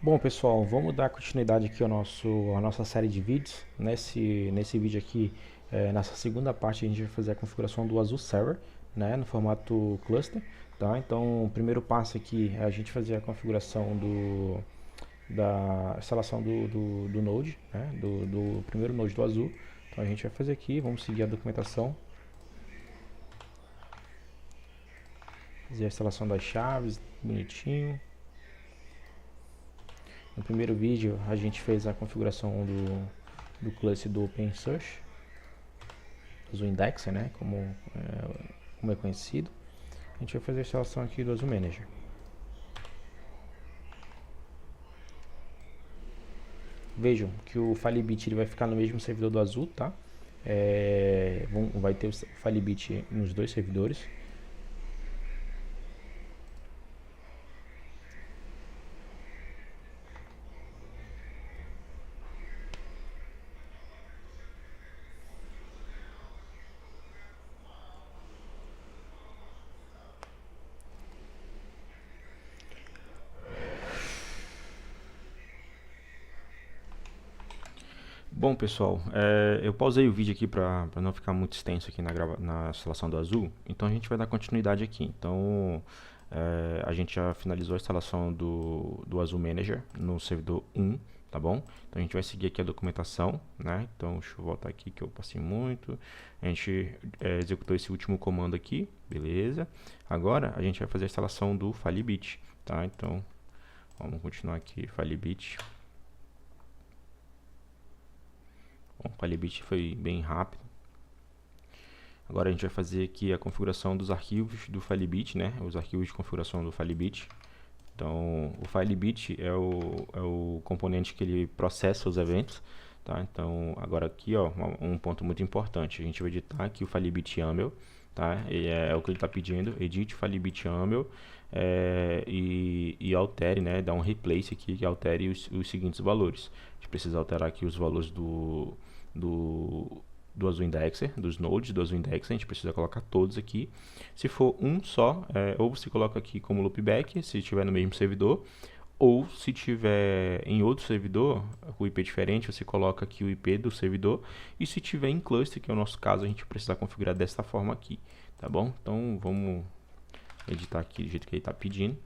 Bom, pessoal, vamos dar continuidade aqui à nossa série de vídeos. Nesse vídeo aqui, nessa segunda parte, a gente vai fazer a configuração do Azure Server, né, no formato cluster. Tá? Então, o primeiro passo aqui é a gente fazer a configuração da instalação do Node, né, do primeiro Node do Azure. Então, a gente vai fazer aqui, vamos seguir a documentação, fazer a instalação das chaves, bonitinho. No primeiro vídeo a gente fez a configuração do cluster do OpenSearch, do Indexer, né, como é conhecido. A gente vai fazer a instalação aqui do Azure Manager. Vejam que o Filebit ele vai ficar no mesmo servidor do Azure, tá? Vai ter o Filebit nos dois servidores. Bom, pessoal, eu pausei o vídeo aqui para não ficar muito extenso aqui na instalação do Azul, então a gente vai dar continuidade aqui. Então, a gente já finalizou a instalação do Azul Manager no servidor 1, tá bom? Então a gente vai seguir aqui a documentação, né? Então, deixa eu voltar aqui que eu passei muito. A gente executou esse último comando aqui, beleza? Agora, a gente vai fazer a instalação do Filebit, tá? Então, vamos continuar aqui, Filebit. Bom, o Filebit foi bem rápido. Agora a gente vai fazer aqui a configuração dos arquivos do Filebit, né? Os arquivos de configuração do Filebit. Então, o Filebit é o componente que ele processa os eventos, tá? Então, agora aqui, ó, um ponto muito importante. A gente vai editar aqui o Filebit YAML, tá? É o que ele está pedindo. Edite o Filebit YAML e altere, né? Dá um replace aqui que altere os seguintes valores. A gente precisa alterar aqui os valores do Azure Indexer, dos nodes do Azure Indexer, a gente precisa colocar todos aqui. Se for um só, ou você coloca aqui como loopback, se estiver no mesmo servidor, ou se tiver em outro servidor, com IP diferente, você coloca aqui o IP do servidor, e se tiver em cluster, que é o nosso caso, a gente precisa configurar dessa forma aqui, tá bom? Então, vamos editar aqui do jeito que ele está pedindo.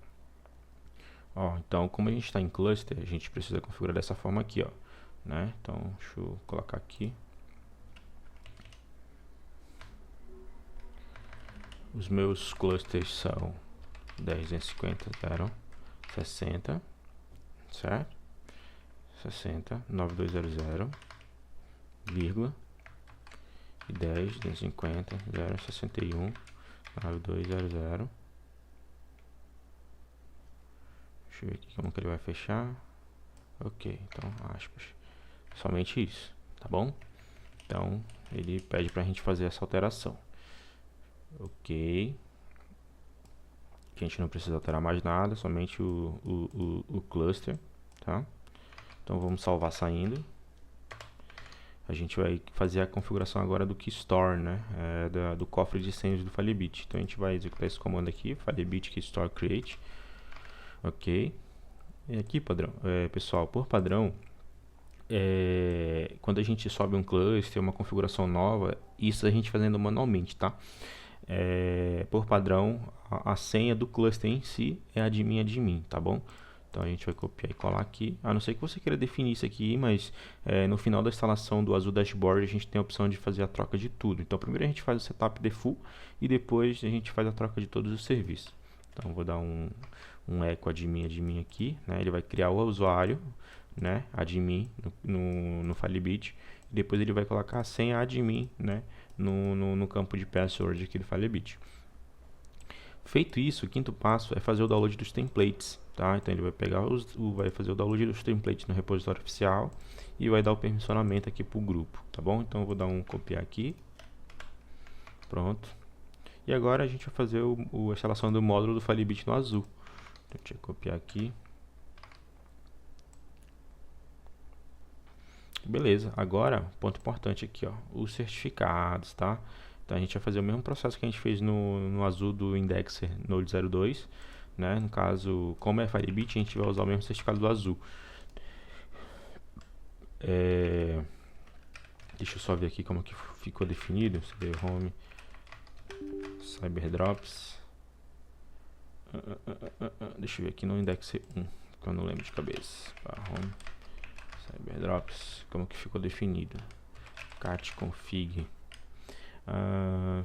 Ó, então, como a gente está em cluster, a gente precisa configurar dessa forma aqui, ó, né? Então, deixa eu colocar aqui. Os meus clusters são 10.250.0.60, certo? 60.9200, vírgula, e 10.250.0.61.9200. Deixa eu ver aqui como que ele vai fechar. Ok, então aspas. Somente isso, tá bom? Então, ele pede pra gente fazer essa alteração. Ok. Que a gente não precisa alterar mais nada, somente o cluster, tá? Então vamos salvar saindo. A gente vai fazer a configuração agora do keystore, né? Do cofre de senhas do Filebit. Então a gente vai executar esse comando aqui, Filebit keystore create. Ok. E aqui, pessoal, por padrão, quando a gente sobe um cluster, uma configuração nova, isso a gente fazendo manualmente, tá? Por padrão, a senha do cluster em si é admin, tá bom? Então a gente vai copiar e colar aqui, a não ser que você queira definir isso aqui, mas no final da instalação do Azure Dashboard a gente tem a opção de fazer a troca de tudo. Então primeiro a gente faz o setup default e depois a gente faz a troca de todos os serviços. Então vou dar um echo admin aqui, né? Ele vai criar o usuário, né, admin no Filebit, e depois ele vai colocar a senha admin, né, no campo de password aqui do Filebit. Feito isso, o quinto passo é fazer o download dos templates, tá? Então ele vai pegar vai fazer o download dos templates no repositório oficial e vai dar o permissionamento aqui para o grupo, tá bom? Então eu vou dar um copiar aqui, pronto. E agora a gente vai fazer a instalação do módulo do Filebit no Azul. Então, deixa eu copiar aqui. Beleza, agora, ponto importante aqui, ó, os certificados, tá? Então a gente vai fazer o mesmo processo que a gente fez no Azul do Indexer Node 02, né? No caso, como é Firebit, a gente vai usar o mesmo certificado do azul. Deixa eu só ver aqui como que ficou definido. CD Home, CyberDrops. Deixa eu ver aqui no index 1, que eu não lembro de cabeça. Home, CyberDrops, como que ficou definido? Cat config.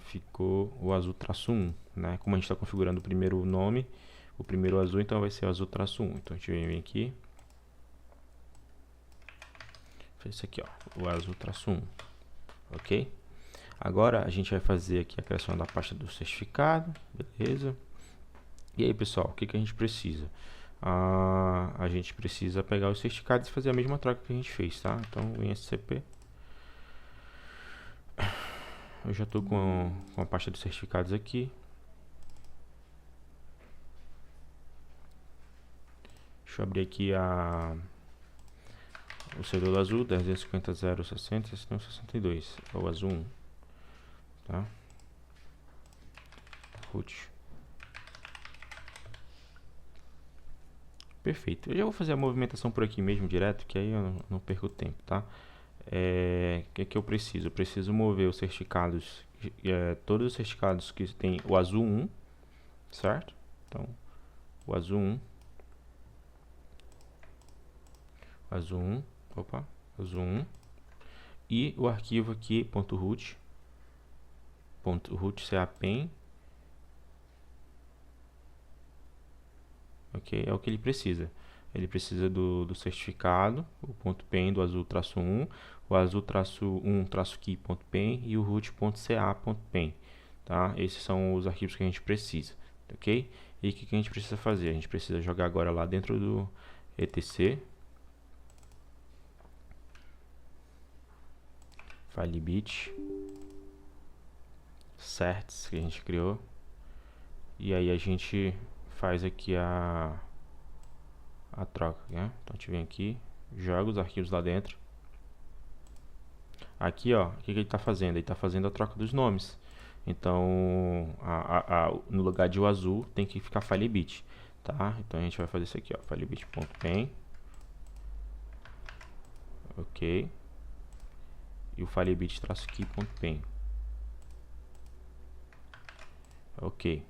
Ficou o azul-1, né? Como a gente está configurando o primeiro nome, o primeiro azul, então vai ser o azul-1. Então a gente vem aqui, fez isso aqui, ó, o azul-1, ok? Agora a gente vai fazer aqui a criação da pasta do certificado, beleza? E aí, pessoal, o que que a gente precisa? A gente precisa pegar os certificados e fazer a mesma troca que a gente fez, tá? Então, em SCP, eu já estou com a pasta dos certificados aqui. Deixa eu abrir aqui o servidor do azul, 10.250.0.60, 62, é o azul 1, tá? Root. Perfeito. Eu já vou fazer a movimentação por aqui mesmo, direto, que aí eu não perco tempo, tá? O que eu preciso? Eu preciso mover os certificados, todos os certificados que tem o azul 1, certo? Então, o azul 1, azul 1, opa, azul 1, e o arquivo aqui, .root, capen, ok? É o que ele precisa. Ele precisa do certificado, o .pen do azul-1, o azul-1-key.pen e o root.ca.pen, tá? Esses são os arquivos que a gente precisa, ok? E o que a gente precisa fazer? A gente precisa jogar agora lá dentro do etc Firebit certs que a gente criou, e aí a gente faz aqui a troca, né? Então a gente vem aqui, joga os arquivos lá dentro. Aqui, ó, o que ele está fazendo? Ele está fazendo a troca dos nomes. Então, no lugar de o azul tem que ficar Firebit, tá? Então a gente vai fazer isso aqui, ó, firebit.pen, ok, e o firebit-key.pen, ok.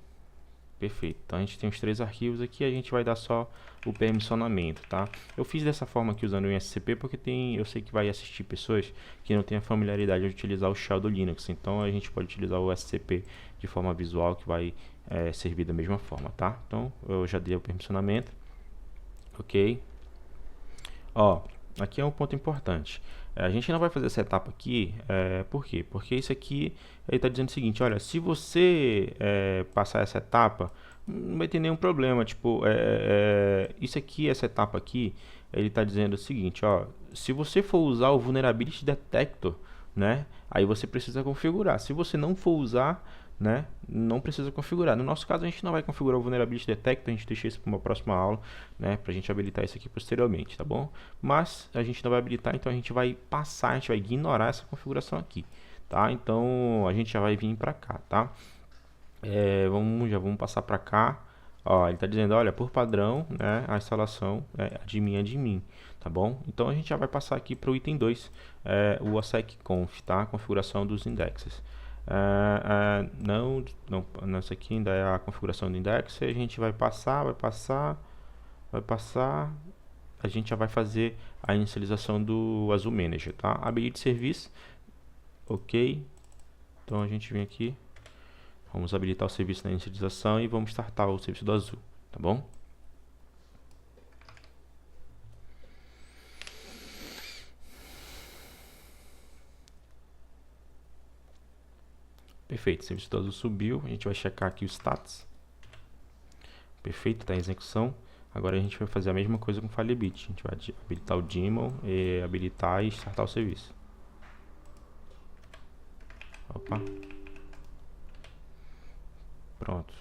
Perfeito. Então a gente tem os três arquivos aqui, a gente vai dar só o permissionamento, tá? Eu fiz dessa forma aqui usando o SCP porque eu sei que vai assistir pessoas que não têm a familiaridade de utilizar o shell do Linux. Então a gente pode utilizar o SCP de forma visual que vai servir da mesma forma, tá? Então eu já dei o permissionamento, ok? Ó, aqui é um ponto importante. A gente não vai fazer essa etapa aqui, por quê? Porque isso aqui, ele está dizendo o seguinte, olha, se você passar essa etapa, não vai ter nenhum problema, tipo, isso aqui, essa etapa aqui, ele está dizendo o seguinte, ó, se você for usar o Vulnerability Detector, né, aí você precisa configurar. Se você não for usar, né, não precisa configurar. No nosso caso, a gente não vai configurar o Vulnerability Detector, a gente deixa isso para uma próxima aula, né, para a gente habilitar isso aqui posteriormente, tá bom? Mas a gente não vai habilitar, então a gente vai passar, a gente vai ignorar essa configuração aqui, tá? Então a gente já vai vir para cá, tá? Já vamos passar para cá. Ó, ele está dizendo, olha, por padrão, né, a instalação admin, tá bom? Então a gente já vai passar aqui para o item 2, o OSEC-conf, tá? Configuração dos indexes. Não, isso aqui ainda é a configuração do index. A gente vai passar, a gente já vai fazer a inicialização do Azul Manager, tá? Habilite serviço, ok. Então a gente vem aqui, vamos habilitar o serviço na inicialização e vamos startar o serviço do Azul, tá bom? Perfeito, o serviço do Azul subiu, a gente vai checar aqui o status. Perfeito, está em execução. Agora a gente vai fazer a mesma coisa com o Firebit. A gente vai habilitar o daemon, habilitar e startar o serviço. Opa. Pronto.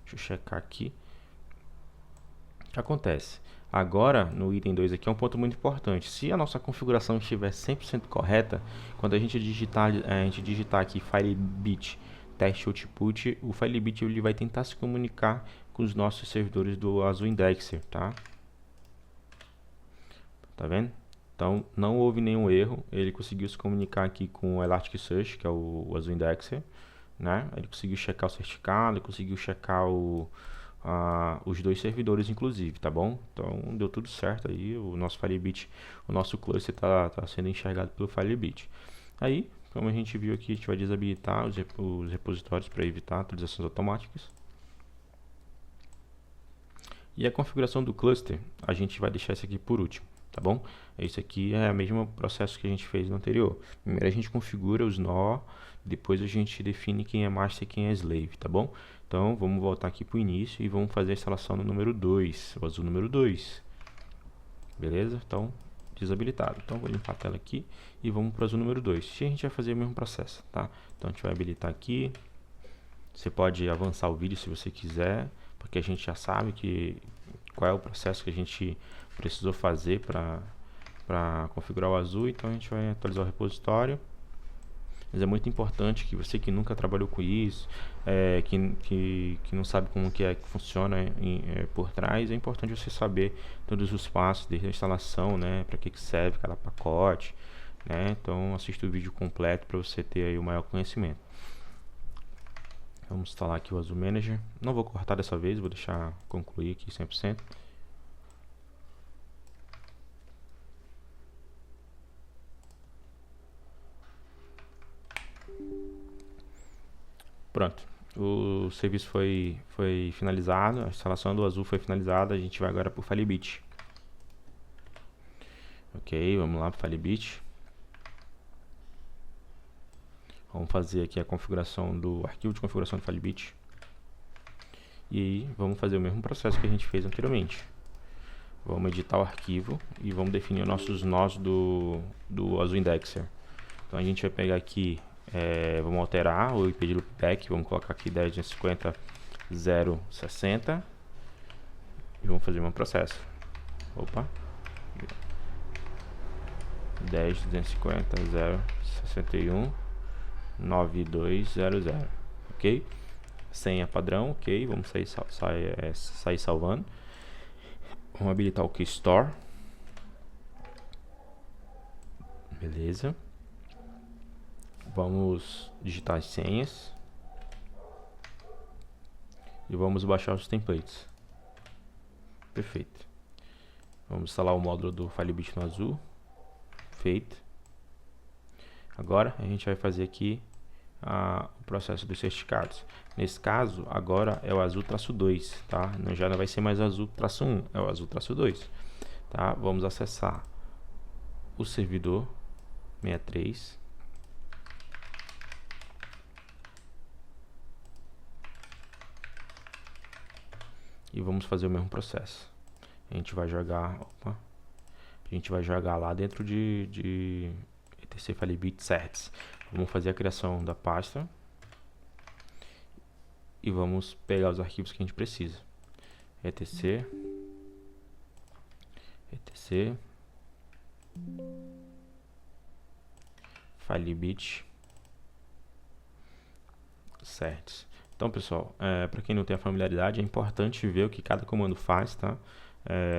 Deixa eu checar aqui. O que acontece? Agora, no item 2 aqui é um ponto muito importante. Se a nossa configuração estiver 100% correta, quando a gente digitar aqui Firebit test output, o Firebit ele vai tentar se comunicar com os nossos servidores do Azul Indexer, tá? Tá vendo? Então, não houve nenhum erro. Ele conseguiu se comunicar aqui com o Elasticsearch, que é o Azul Indexer, né? Ele conseguiu checar o certificado, ele conseguiu checar os dois servidores, inclusive, tá bom? Então, deu tudo certo aí. O nosso Firebit, o nosso cluster tá sendo enxergado pelo Firebit. Aí, como a gente viu aqui, a gente vai desabilitar os repositórios para evitar atualizações automáticas. E a configuração do cluster, a gente vai deixar isso aqui por último, tá bom? Esse aqui é o mesmo processo que a gente fez no anterior. Primeiro a gente configura os nó, depois a gente define quem é master e quem é slave, tá bom? Então vamos voltar aqui para o início e vamos fazer a instalação no número 2, o azul número 2. Beleza? Então, desabilitado. Então vou limpar a tela aqui e vamos para o azul número 2. A gente vai fazer o mesmo processo, tá? Então a gente vai habilitar aqui. Você pode avançar o vídeo se você quiser, porque a gente já sabe qual é o processo que a gente precisou fazer para configurar o azul. Então a gente vai atualizar o repositório. Mas é muito importante que você que nunca trabalhou com isso, que não sabe como que funciona por trás, é importante você saber todos os passos desde a instalação, né, para que serve cada pacote, né? Então assista o vídeo completo para você ter aí o maior conhecimento. Vamos instalar aqui o Azul Manager. Não vou cortar dessa vez, vou deixar concluir aqui 100%. Pronto, o serviço foi finalizado, a instalação do Azul foi finalizada, a gente vai agora para o Firebit. Ok, vamos lá para o Firebit. Vamos fazer aqui a configuração do arquivo de configuração do Firebit. E aí vamos fazer o mesmo processo que a gente fez anteriormente. Vamos editar o arquivo e vamos definir os nossos nós do Azul Indexer. Então a gente vai pegar aqui, vamos alterar o IP de loopback, vamos colocar aqui 10.250.0.60 e vamos fazer um processo. Opa, 10.250.0.61.9200, ok? Senha padrão, ok? Vamos sair salvando. Vamos habilitar o Key Store. Beleza. Vamos digitar as senhas. E vamos baixar os templates. Perfeito. Vamos instalar o módulo do Firebit no azul. Feito. Agora a gente vai fazer aqui o processo dos certificados. Nesse caso, agora é o azul-2, tá? Já não vai ser mais azul-1, é o azul-2, tá? Vamos acessar o servidor 63. E vamos fazer o mesmo processo. A gente vai jogar, lá dentro de etc Firebit certs. Vamos fazer a criação da pasta e vamos pegar os arquivos que a gente precisa. etc Firebit certs. Então, pessoal, para quem não tem a familiaridade, é importante ver o que cada comando faz, tá?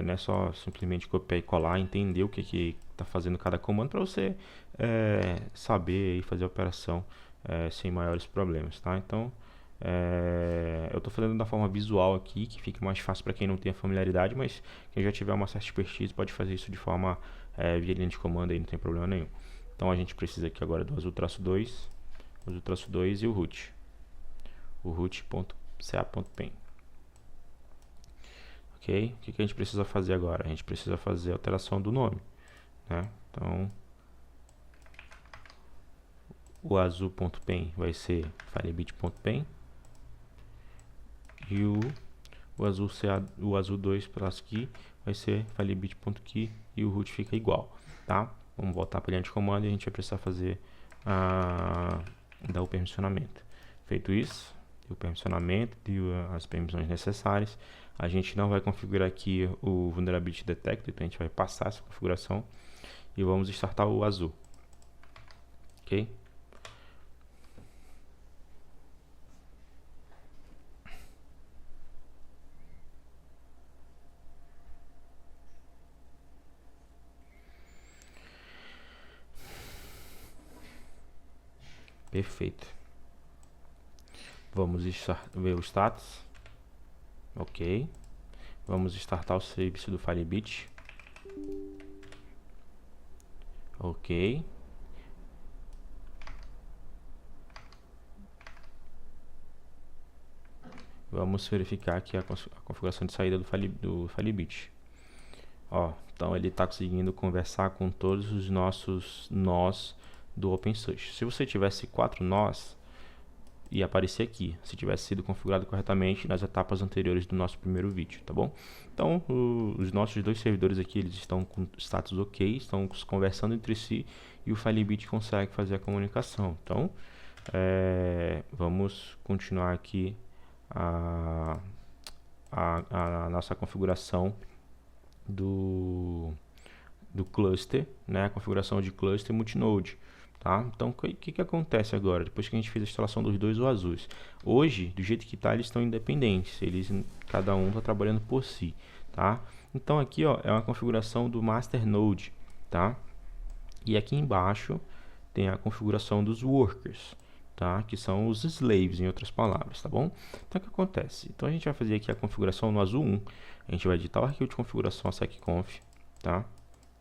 Não é só simplesmente copiar e colar, entender o que está fazendo cada comando para você saber e fazer a operação sem maiores problemas, tá? Então, eu estou fazendo da forma visual aqui, que fica mais fácil para quem não tem a familiaridade, mas quem já tiver uma certa expertise pode fazer isso de forma via linha de comando, aí não tem problema nenhum. Então, a gente precisa aqui agora do azul-2, e o root. O root.ca.pen. Ok? O que a gente precisa fazer agora? A gente precisa fazer a alteração do nome, né? Então, o azul.pen vai ser firebit.pen e o azul2 key vai ser firebit.key e o root fica igual, tá? Vamos voltar para a linha de comando e a gente vai precisar fazer dar o permissionamento. Feito isso, o permissionamento e as permissões necessárias, a gente não vai configurar aqui o Vulnerability Detector, então a gente vai passar essa configuração e vamos startar o azul, ok? Perfeito. Vamos ver o status. Ok. Vamos startar o serviço do Firebit. Ok. Vamos verificar aqui a configuração de saída do Firebit. Ó, então ele está conseguindo conversar com todos os nossos nós do OpenSUSE. Se você tivesse 4 nós, ia aparecer aqui, se tivesse sido configurado corretamente nas etapas anteriores do nosso primeiro vídeo, tá bom? Então, os nossos 2 servidores aqui, eles estão com status ok, estão conversando entre si e o Firebit consegue fazer a comunicação. Então, vamos continuar aqui a nossa configuração do cluster, né? A configuração de cluster multinode. Tá? Então, o que acontece agora? Depois que a gente fez a instalação dos 2 azuis. Hoje, do jeito que está, eles estão independentes. Cada um está trabalhando por si. Tá? Então, aqui ó, é uma configuração do master node. Tá? E aqui embaixo tem a configuração dos workers. Tá? Que são os slaves, em outras palavras. Tá bom? Então, o que acontece? Então, a gente vai fazer aqui a configuração no azul 1. A gente vai editar o arquivo de configuração a seccconf. Tá?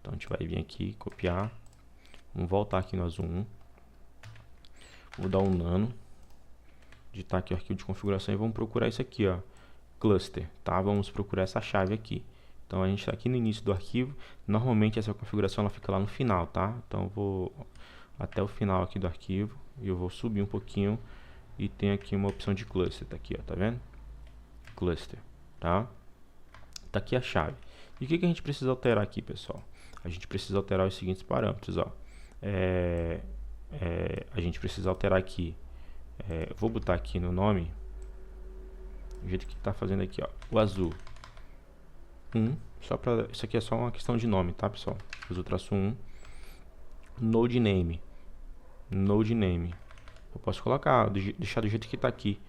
Então, a gente vai vir aqui, copiar. Vamos voltar aqui no azul 1. Vou dar um nano. Digitar aqui o arquivo de configuração e vamos procurar isso aqui, ó. Cluster, tá? Vamos procurar essa chave aqui. Então, a gente está aqui no início do arquivo. Normalmente, essa configuração ela fica lá no final, tá? Então, eu vou até o final aqui do arquivo. E eu vou subir um pouquinho. E tem aqui uma opção de cluster. Tá aqui, ó. Tá vendo? Cluster, tá? Tá aqui a chave. E o que a gente precisa alterar aqui, pessoal? A gente precisa alterar os seguintes parâmetros, ó. A gente precisa alterar aqui. Vou botar aqui no nome do jeito que está fazendo aqui, ó, o azul 1, isso aqui é só uma questão de nome, tá, pessoal? Azul traço 1, node name, eu posso colocar, deixar do jeito que está aqui,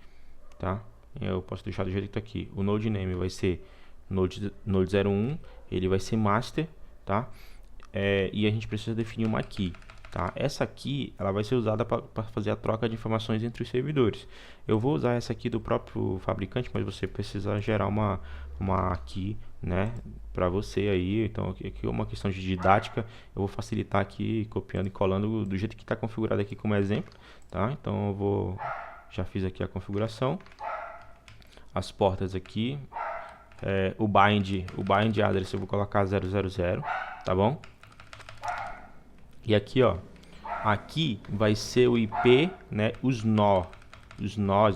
tá? Eu posso deixar do jeito que está aqui. O node name vai ser node 01, ele vai ser master, tá? E a gente precisa definir uma key. Tá? Essa aqui ela vai ser usada para fazer a troca de informações entre os servidores. Eu vou usar essa aqui do próprio fabricante, mas você precisa gerar uma key, né, para você aí. Então aqui é uma questão de didática. Eu vou facilitar aqui copiando e colando do jeito que está configurado aqui como exemplo. Tá? Então já fiz aqui a configuração. As portas aqui, o bind address eu vou colocar 000, tá bom? E aqui, ó, aqui vai ser o IP, né, os nós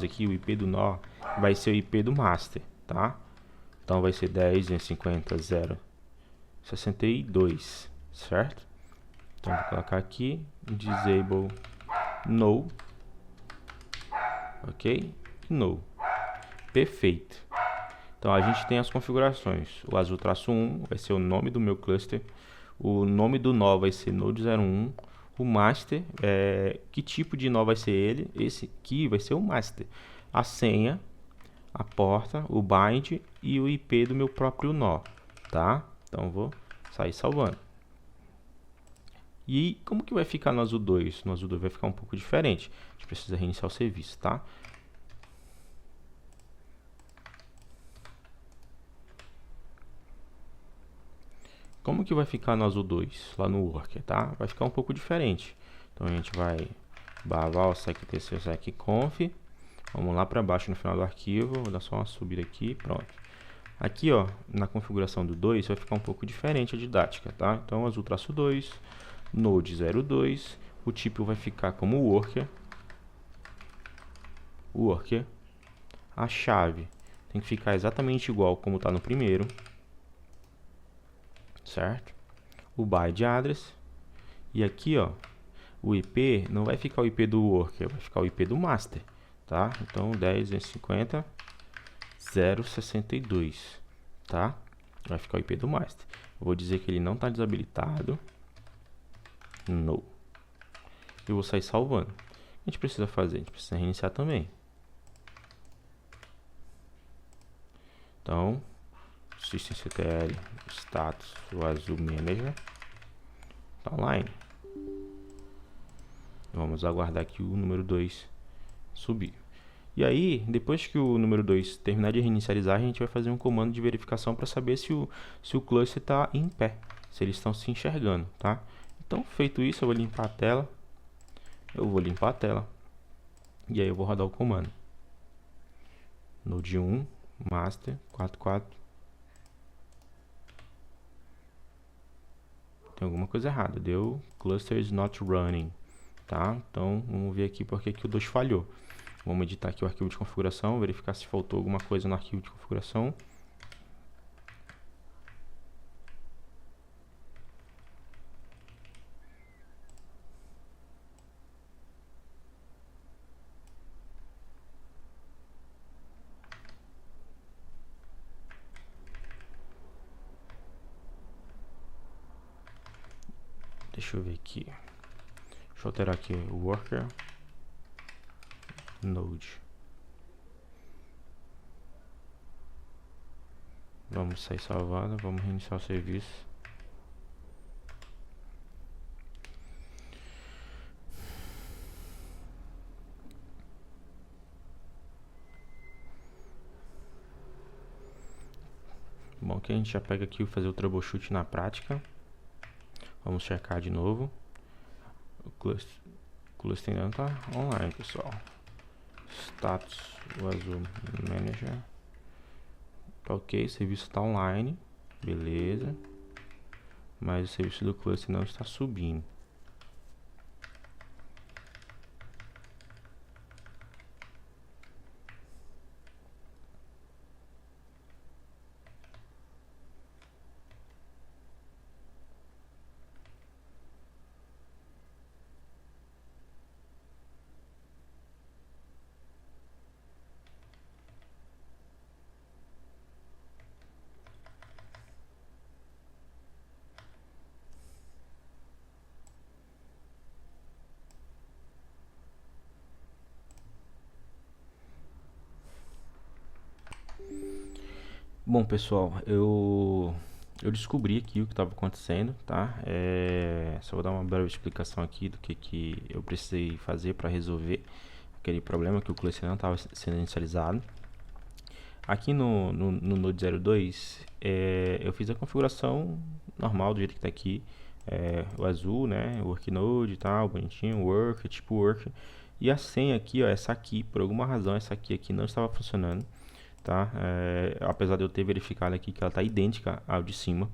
aqui, o IP do nó vai ser o IP do master, tá? Então vai ser 10.250.0.62, certo? Então vou colocar aqui disable no, ok? No, perfeito. Então a gente tem as configurações. O azul traço 1 vai ser o nome do meu cluster. O nome do nó vai ser node 01. O master, que tipo de nó vai ser ele? Esse aqui vai ser o master. A senha, a porta, o bind e o IP do meu próprio nó, tá? Então vou sair salvando. E como que vai ficar no azul 2? No azul 2 vai ficar um pouco diferente. A gente precisa reiniciar o serviço, tá? Como que vai ficar no azul 2, lá no worker, tá? Vai ficar um pouco diferente. Então a gente vai barrar o seccconf. Vamos lá para baixo no final do arquivo. Vou dar só uma subida aqui, pronto. Aqui, ó, na configuração do 2 vai ficar um pouco diferente a didática, tá? Então azul traço 2, node 02, o tipo vai ficar como worker. A chave tem que ficar exatamente igual como está no primeiro. Certo? O bind address. E aqui, ó, o IP não vai ficar o IP do worker, vai ficar o IP do master, tá? Então 10.250.0.62, tá? Vai ficar o IP do master. Eu vou dizer que ele não está desabilitado. No. Eu vou sair salvando. O que a gente precisa fazer? A gente precisa reiniciar também. Então systemctl status o azul manager tá online. Vamos aguardar que o número 2 subir. E aí, depois que o número 2 terminar de reinicializar, a gente vai fazer um comando de verificação para saber se o cluster está em pé, se eles estão se enxergando, tá? Então, feito isso, eu vou limpar a tela. E aí eu vou rodar o comando. Node 1, master, 44. Tem alguma coisa errada, deu cluster is not running, tá? Então, vamos ver aqui porque que o 2 falhou. Vamos editar aqui o arquivo de configuração, verificar se faltou alguma coisa no arquivo de configuração. Deixa eu ver aqui. Deixa eu alterar aqui o worker node. Vamos sair salvado, vamos reiniciar o serviço. Bom, que a gente já pega aqui e fazer o troubleshoot na prática. Vamos checar de novo. O cluster ainda está online, pessoal. Status o Azul Manager. Tá ok, o serviço está online. Beleza. Mas o serviço do cluster não está subindo. Bom, pessoal, eu descobri aqui o que estava acontecendo, tá? Só vou dar uma breve explicação aqui do que eu precisei fazer para resolver aquele problema que o cluster não estava sendo inicializado. Aqui no Node 02, eu fiz a configuração normal do jeito que está aqui, o azul, né? O work node e tal, bonitinho, work, tipo work. E a senha aqui, ó, essa aqui, por alguma razão, essa aqui não estava funcionando. Tá? Apesar de eu ter verificado aqui que ela está idêntica ao de cima,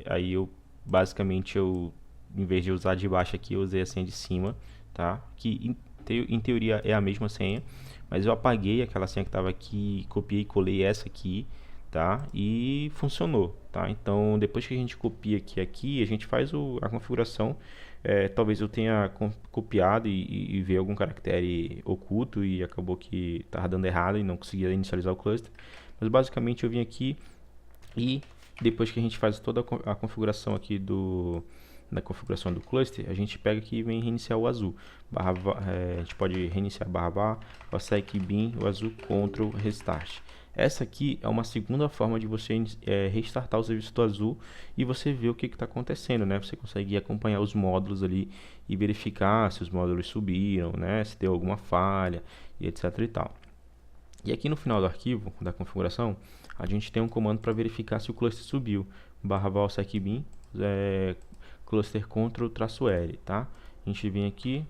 aí eu basicamente em vez de usar de baixo aqui, eu usei a senha de cima, tá? Que em teoria é a mesma senha, mas eu apaguei aquela senha que estava aqui, copiei e colei essa aqui, tá? E funcionou, tá? Então depois que a gente copia aqui a gente faz a configuração. Talvez eu tenha copiado e ver algum caractere oculto e acabou que estava dando errado e não conseguia inicializar o cluster. Mas basicamente eu vim aqui e depois que a gente faz toda a configuração aqui da configuração do cluster, a gente pega aqui e vem reiniciar o azul. A gente pode reiniciar /var, o sec bin, o azul, Ctrl, Restart. Essa aqui é uma segunda forma de você restartar o serviço do Azul e você ver o que está acontecendo, né? Você consegue acompanhar os módulos ali e verificar se os módulos subiram, né? Se deu alguma falha e etc e tal. E aqui no final do arquivo da configuração, a gente tem um comando para verificar se o cluster subiu. /var sec bin, cluster Ctrl-L, tá? A gente vem aqui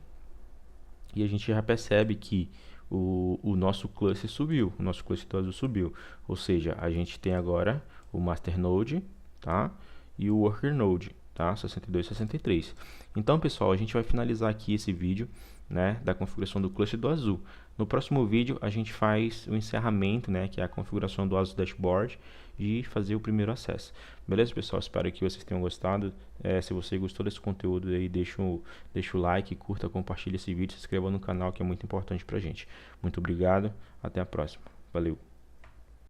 e a gente já percebe que o nosso cluster subiu, o nosso cluster do Azul subiu. Ou seja, a gente tem agora o Master Node, tá? E o Worker Node, tá? 62 e 63. Então, pessoal, a gente vai finalizar aqui esse vídeo, né, da configuração do cluster do Azul. No próximo vídeo, a gente faz o encerramento, né, que é a configuração do Azul Dashboard e fazer o primeiro acesso. Beleza, pessoal? Espero que vocês tenham gostado. Se você gostou desse conteúdo aí, deixa o like, curta, compartilha esse vídeo, se inscreva no canal que é muito importante pra gente. Muito obrigado, até a próxima. Valeu!